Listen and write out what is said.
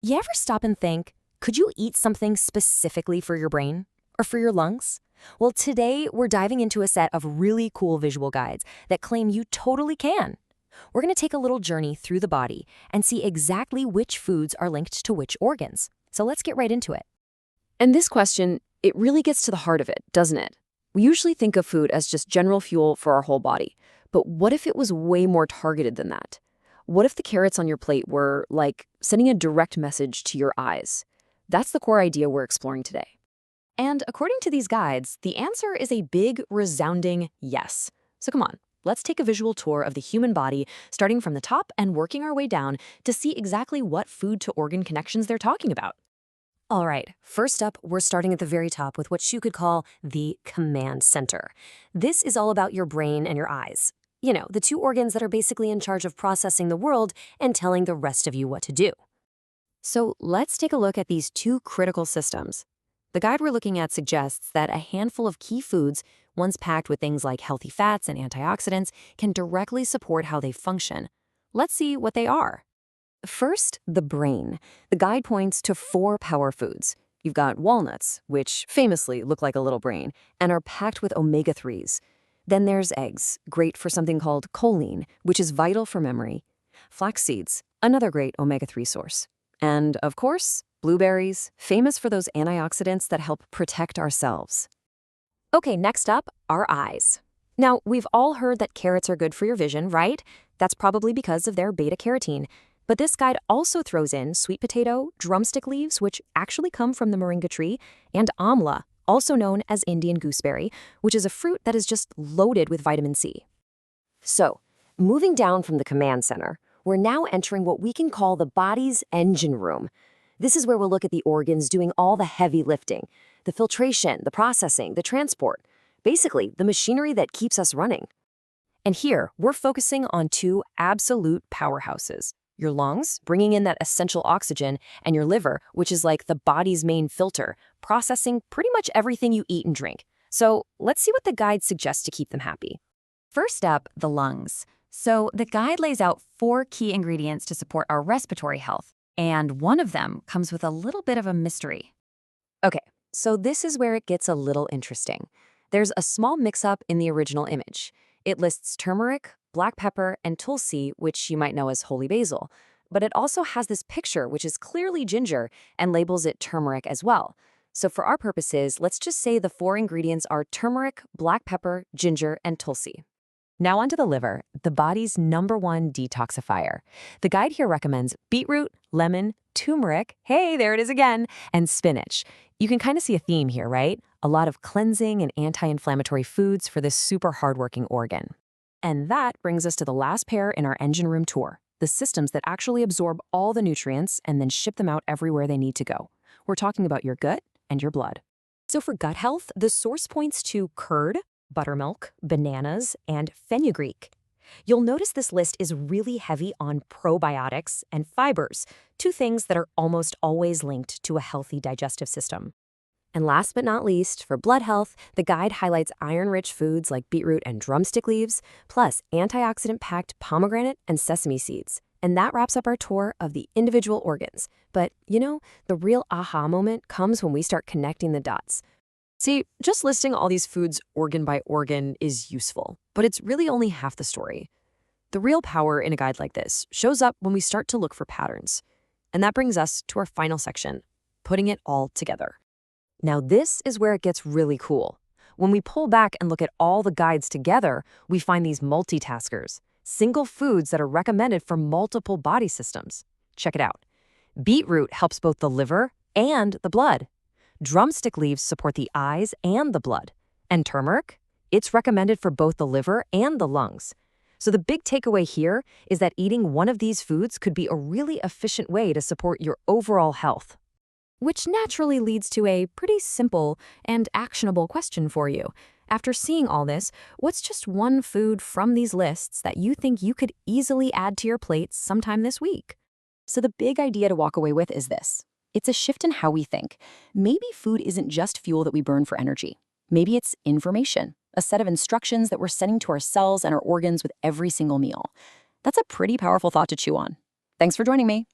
You ever stop and think, could you eat something specifically for your brain or for your lungs? Well, today we're diving into a set of really cool visual guides that claim you totally can. We're going to take a little journey through the body and see exactly which foods are linked to which organs. So let's get right into it. And this question, it really gets to the heart of it, doesn't it? We usually think of food as just general fuel for our whole body. But what if it was way more targeted than that? What if the carrots on your plate were, like, sending a direct message to your eyes? That's the core idea we're exploring today. And according to these guides, the answer is a big, resounding yes. So come on, let's take a visual tour of the human body, starting from the top and working our way down to see exactly what food-to-organ connections they're talking about. All right, first up, we're starting at the very top with what you could call the command center. This is all about your brain and your eyes. You know, the two organs that are basically in charge of processing the world and telling the rest of you what to do. So let's take a look at these two critical systems. The guide we're looking at suggests that a handful of key foods, once packed with things like healthy fats and antioxidants, can directly support how they function. Let's see what they are. First, the brain. The guide points to 4 power foods. You've got walnuts, which famously look like a little brain, and are packed with omega-3s. Then there's eggs, great for something called choline, which is vital for memory. Flax seeds, another great omega-3 source. And, of course, blueberries, famous for those antioxidants that help protect our cells. Okay, next up, our eyes. Now, we've all heard that carrots are good for your vision, right? That's probably because of their beta-carotene. But this guide also throws in sweet potato, drumstick leaves, which actually come from the moringa tree, and amla, also known as Indian gooseberry, which is a fruit that is just loaded with vitamin C. So, moving down from the command center, we're now entering what we can call the body's engine room. This is where we'll look at the organs doing all the heavy lifting, the filtration, the processing, the transport, basically the machinery that keeps us running. And here, we're focusing on 2 absolute powerhouses. Your lungs, bringing in that essential oxygen, and your liver, which is like the body's main filter, processing pretty much everything you eat and drink. So let's see what the guide suggests to keep them happy. First up, the lungs. So the guide lays out 4 key ingredients to support our respiratory health, and one of them comes with a little bit of a mystery. Okay, so this is where it gets a little interesting. There's a small mix-up in the original image. It lists turmeric, black pepper, and tulsi, which you might know as holy basil. But it also has this picture, which is clearly ginger, and labels it turmeric as well. So for our purposes, let's just say the 4 ingredients are turmeric, black pepper, ginger, and tulsi. Now onto the liver, the body's #1 detoxifier. The guide here recommends beetroot, lemon, turmeric, hey, there it is again, and spinach. You can kind of see a theme here, right? A lot of cleansing and anti-inflammatory foods for this super hardworking organ. And that brings us to the last pair in our engine room tour, the systems that actually absorb all the nutrients and then ship them out everywhere they need to go. We're talking about your gut and your blood. So for gut health, the source points to curd, buttermilk, bananas, and fenugreek. You'll notice this list is really heavy on probiotics and fibers, 2 things that are almost always linked to a healthy digestive system. And last but not least, for blood health, the guide highlights iron-rich foods like beetroot and drumstick leaves, plus antioxidant-packed pomegranate and sesame seeds. And that wraps up our tour of the individual organs. But, you know, the real aha moment comes when we start connecting the dots. See, just listing all these foods organ by organ is useful, but it's really only half the story. The real power in a guide like this shows up when we start to look for patterns. And that brings us to our final section, putting it all together. Now this is where it gets really cool. When we pull back and look at all the guides together, we find these multitaskers, single foods that are recommended for multiple body systems. Check it out. Beetroot helps both the liver and the blood. Drumstick leaves support the eyes and the blood. And turmeric? It's recommended for both the liver and the lungs. So the big takeaway here is that eating one of these foods could be a really efficient way to support your overall health. Which naturally leads to a pretty simple and actionable question for you. After seeing all this, what's just one food from these lists that you think you could easily add to your plate sometime this week? So the big idea to walk away with is this. It's a shift in how we think. Maybe food isn't just fuel that we burn for energy. Maybe it's information, a set of instructions that we're sending to our cells and our organs with every single meal. That's a pretty powerful thought to chew on. Thanks for joining me.